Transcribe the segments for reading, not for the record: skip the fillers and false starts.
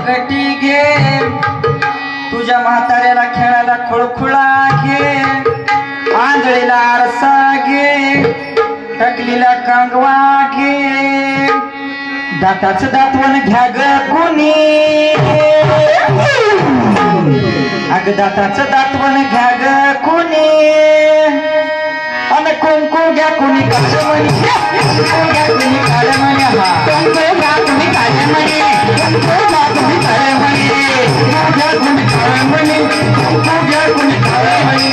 पगटी घे, तुझ्या म्हाताऱ्याला खेळायला खुळखुळा घे, आंधळीला आरसा घे, टकलीला कंगवा घे, दाताचं दातवण घ्या ग कुणी, अग दाताचं दातवण घ्या ग कुणी, अन कुंकू घ्या कुणी काळमणी, कुंकू घ्या कुणी काळमणी, हा कुंकू घ्या कुणी काळमणी, कुंकू घ्या कुणी काळमणी, कुंकू घ्या कुणी काळमणी, कुंकू घ्या कुणी काळमणी,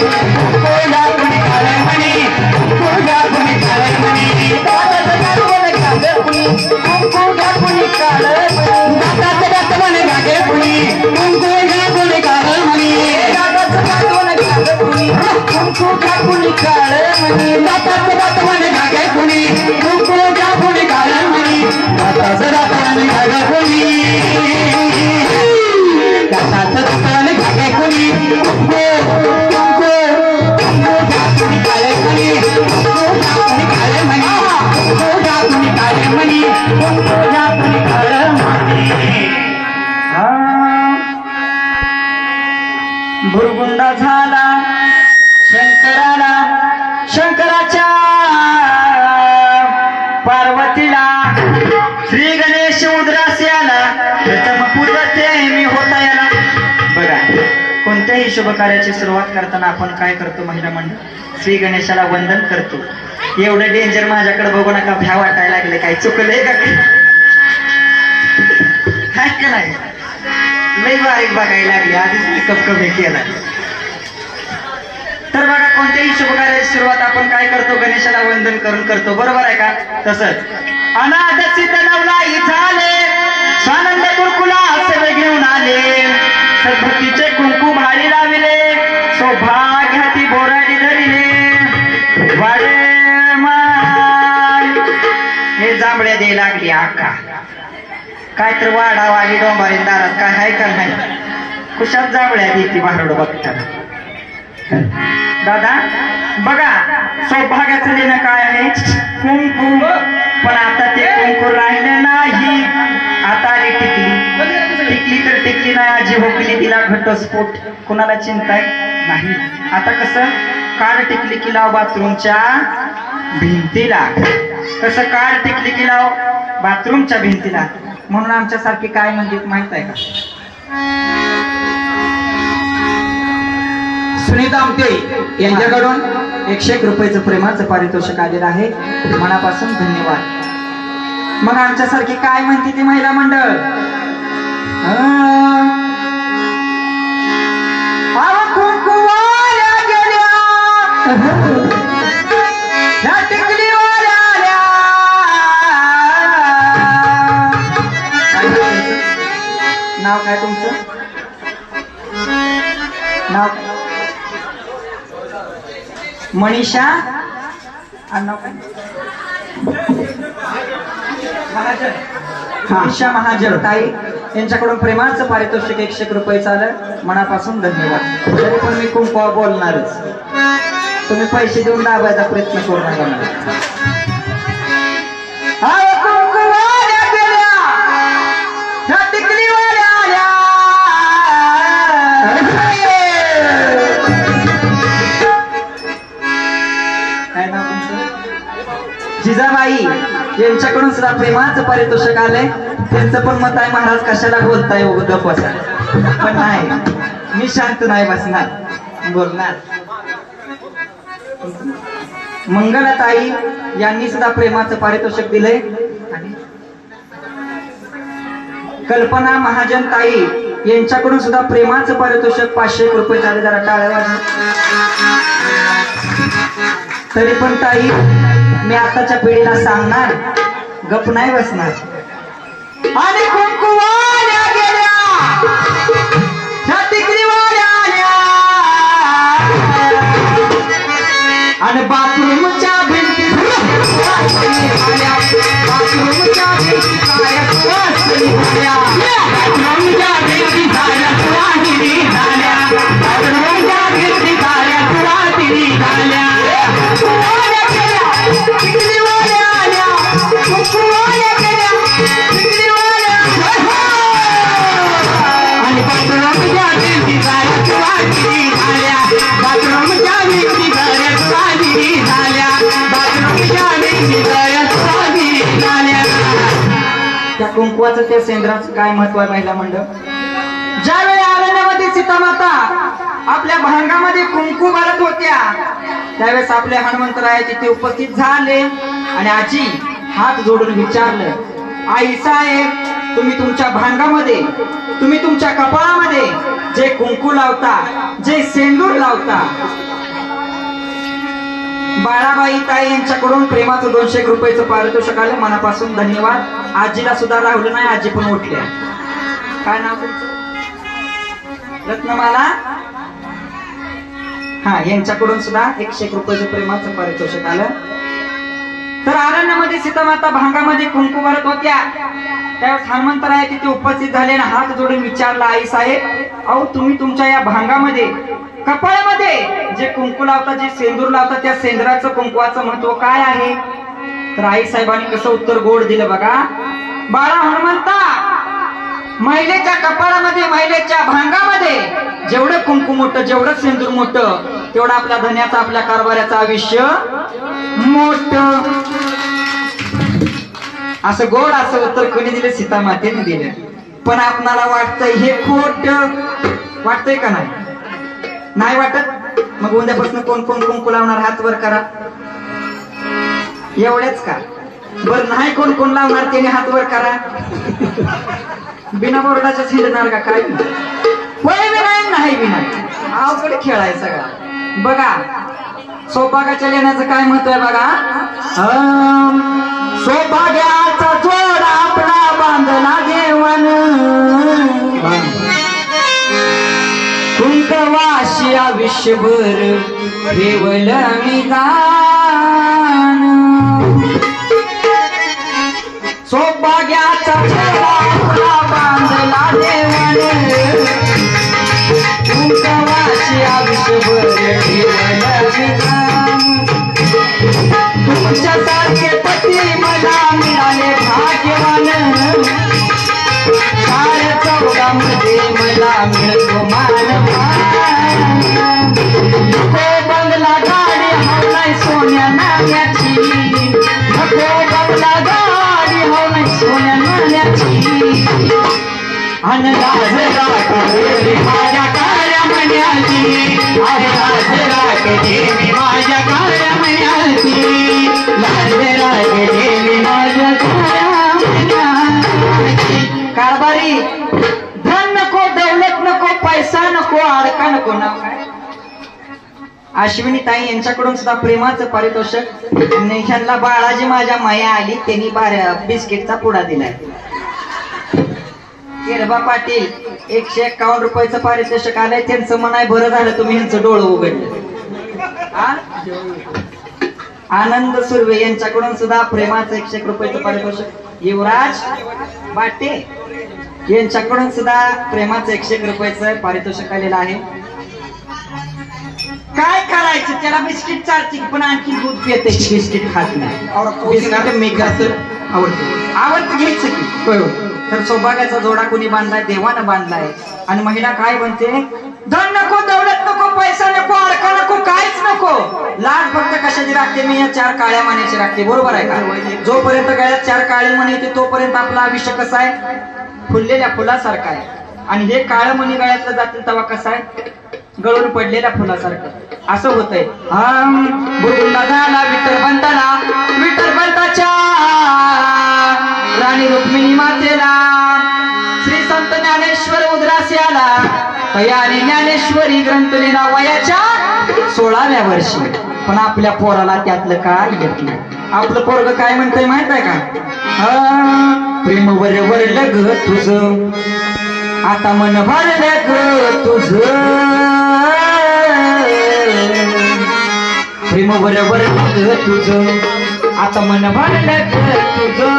कुंकू घ्या कुणी काळमणी, कुंकू घ्या कुणी काळमणी, दाताचं दातवण घ्या ग कुणी, कुंकू घ्या कुणी काळमणी, दाताचं दातवण घ्या ग कुणी, कुंकू घ्या कुणी काळमणी, दाताचं दातवण घ्या ग कुणी, कुंकू घ्या कुणी काळमणी, दाताचं दातवण घ्या ग कुणी, कुंकू घ्या कुणी काळमणी, दाताचं दातवण घ्या ग कुणी, दाताचं दातवण घ्या ग कुणी, कुंकू कुंकू कुंकू घ्या कुणी काळमणी, कुंकू घ्या कुणी काळमणी, कुंकू घ्या कुणी काळमणी, कुंकू घ्या कुणी काळमणी. भुरगुंडा झाला शंकराला, शंकराच्या पार्वतीला, श्री गणेश उद्रास आला, प्रथम पूजते मी होता याला. बघा, कोणत्याही शुभ कार्याची सुरुवात करताना आपण काय करतो महिला मंडळ? श्री गणेशाला वंदन करतो. एवढं डेंजर माझ्याकडे बघू नका, भ्या वाटायला लागले, काही चुकलंय का नाही? लई बारीक बघायला लागली, आधीच मेकअप कमी केला. तर बघा, कोणत्याही शुभ कार्याची सुरुवात आपण काय करतो? गणेशाला वंदन करून करतो, बरोबर आहे का? तसंच अनाथ नवलाई झाले, स्वानंद कुरकुला सर्व घेऊन आले, सद्भक्तीचे कुंकू भारी लाविले, सौभाग्याती बोराडी धरिले, वाडे माय हे जांभळ्या दे लागली आका, काय तर वाडा वाडी डोंबारी दारात काय हाय का नाही? कुशात जांभळ्या देती महारोड बघताना. दादा बघा, सौभाग्याचं लेणं काय आहे? कुंकू. पण आता ते कुंकू राहिलं नाही, आता आली टिकली. टिकली तर टिकली नाही, आजी भोकली तिला घटस्फोट, कुणाला चिंता नाही. आता कसं? कार टिकली की लाव बाथरूमच्या भिंतीला. कसं कार टिकली की लाव बाथरूमच्या भिंतीला. म्हणून आमच्यासारखे काय म्हणतात माहित आहे का? सुनीता आमटे यांच्याकडून 101 रुपयाचं प्रेमाचं पारितोषिक आलेलं आहे, मनापासून धन्यवाद. मग आमच्यासारखी काय म्हणते ती महिला मंडळ? कुंकुवाल्या गेल्या, टिकलीवाल्या आल्या. नाव काय तुमचं? नाव मनीषा मनीषा महाजन ताई यांच्याकडून प्रेमाचं पारितोषिक 101 रुपये आलं, मनापासून धन्यवाद. तरी पण मी कुंकवा बोलणारच, तुम्ही पैसे देऊन दाबायचा प्रयत्न करू नका. जिजाबाई यांच्याकडून सुद्धा प्रेमाचं पारितोषिक आलंय. त्यांचं पण मत आहे, महाराज कशाला बोलताय गप बसा. पण नाही, मी शांत नाही बसणार, बोलणार. मंगलाताई यांनी सुद्धा प्रेमाचं पारितोषिक दिलंय. आणि कल्पना महाजन ताई यांच्याकडून सुद्धा प्रेमाचं पारितोषिक 501 रुपये झाले. जरा टाळ्या. तरी पण ताई, मी आताच्या पिढीला सांगणार, गप नाही बसणार. आणि कुंकुवाल्या गेल्या, टिकलीवाल्या आल्या, आणि बाथरूमच्या भिंती आल्या, बाथरूमच्या भिंती झाल्या सुवासिनी झाल्या, बाथरूमच्या भिंती झाल्या सुवासिनी झाल्या, बाथरूमच्या भिंती झाल्या सुवासिनी झाल्या. टिकलीवाल्या आल्या, कुंकुवाल्या गेल्या, टिकलीवाल्या कुंकवाचं त्या सेंद्राचं काय महत्व आहे महिला मंडळ? ज्यावेळी अरण्यामध्ये सीतामाता आपल्या भांगामध्ये कुंकू भरत होत्या त्यावेळेस आपले हनुमंतराय तिथे उपस्थित झाले आणि आजी हात जोडून विचारलं, आई साहेब तुम्ही तुमच्या भांगामध्ये, तुम्ही तुमच्या कपाळामध्ये जे कुंकू लावता, जे सेंदूर लावता, बाळाबाई ताई यांच्याकडून प्रेमाचं 200 रुपयाचं पारितोषिक आलं, मनापासून धन्यवाद. आजीला सुद्धा राहुलं नाही, आजी पण उठल्या. काय नाव तुमचं? रत्नमाला. हा, यांच्याकडून सुद्धा 100 रुपयाचं प्रेमाचं पारितोषिक आलं. तर अरण्यामध्ये सीतामाता भांगामध्ये कुंकू भरत होत्या त्यावेळेस हनुमंतराय तिथे उपस्थित झाले आणि हात जोडून विचारला, आई साहेब अहो तुम्ही तुमच्या या भांगामध्ये कपाळामध्ये जे कुंकू लावता, जे सेंदूर लावता, त्या सेंदराचं कुंकवाचं महत्व काय आहे? तर आई साहेबांनी कसं उत्तर गोड दिलं बघा. बाळा हनुमंता, महिलेच्या कपाळामध्ये, महिलेच्या भांगामध्ये जेवढं कुंकू मोठं, जेवढं सेंदूर मोठं, तेवढं आपल्या धन्याचं, आपल्या कारभाराचं आयुष्य मोठं. असं गोड असं उत्तर कोणी दिलं? सीतामातेने दिलं. पण आपणाला वाटतंय हे खोट. वाटतंय का नाही? नाही वाटत? मग उद्यापासून कोण कोण कुंकू लावणार? हात वर करा. एवढ्याच का? बर नाही कोण कोण लावणार त्याने हात वर करा. बिना बोर्डाच्या हिंडणार का काय? होय विनाय नाही विनाय. अवघड खेळ आहे सगळा. बघा सौभाग्याच्या लेण्याचं काय महत्व आहे बघा. सौभाग्याचा जोड आपला बांधला देवन, कुंकवाशी आयुष्यभर ठेवलं मी दान. सौभाग्याचा जोड आपला बांधला देवन, कुंकवाशी आयुष्यभर ठेवलं मी दान. तुमच्यासारखे पती मला मिळाले भाग्यवान, 14 मला मिळतो मानपान. नको बंगला गाडी हो नाही सोन्या नाण्याची, नको बंगला गाडी हो नाही सोन्या नाण्याची. अन लाज राखली माझ्या काळ्या मण्याची, अरे लाज राखली मी माझ्या काळ्या मण्याची, लाज राखली मी माझ्या काळ्या मण्याची. कारभारी धन नको, दौलत नको, पैसा नको, अडका नको. नाव काय? अश्विनी ताई यांच्याकडून सुद्धा प्रेमाचं पारितोषिक. ह्यांना बाळाजी माझ्या माया आली, त्यांनी बिस्किटचा पुडा दिलाय. केरबा पाटील 151 रुपयाचं पारितोषिक आलंय. त्यांचं म्हणाय बरं झालं तुम्ही यांचं डोळं उघडलं. आनंद सुर्वे यांच्याकडून सुद्धा प्रेमाचं 101 रुपयाचं पारितोषिक. युवराज बाटे यांच्याकडून सुद्धा प्रेमाचं 101 रुपयाचं पारितोषिक आलेलं आहे. काय करायचं त्याला? बिस्किट चालते पण आणखी दूध पिते, बिस्किट खात नाही. बिस्किट मेकर आवडतं घ्यायचं की. तर सौभाग्याचा जोडा कोणी बांधलाय? देवानं बांधलाय. आणि महिला काय म्हणते? धन नको, दौलत नको, पैसा नको, अडका नको, काहीच नको. लाज फक्त कशाची राखते? मी या 4 काळ्या मण्याची राखते. बरोबर आहे का? जोपर्यंत गळ्यात 4 काळे मणी येते तोपर्यंत आपलं आयुष्य कसं आहे? फुललेल्या फुलासारखं आहे. आणि हे काळं मणी गळ्यातलं जातील तेव्हा कसं आहे? गळून पडलेल्या फुलासारखं असं होतंय. बुलबुलला झाला विठ्ठलबंताला, विठ्ठलबंताच्या राणी रुक्मिणी मातेला श्री संत ज्ञानेश्वर उद्रासी आला. तयाने ज्ञानेश्वरी ग्रंथ लिहिला वयाच्या 16व्या वर्षी. पण आपल्या पोराला त्यातलं काय येत नाही. आपलं पोरग काय म्हणतंय माहित आहे का? प्रेम वरवरलं ग तुझं, आता मन भरलं ग तुझं, प्रेम वरवरलं ग तुझं, आता मन भरलं ग तुझं.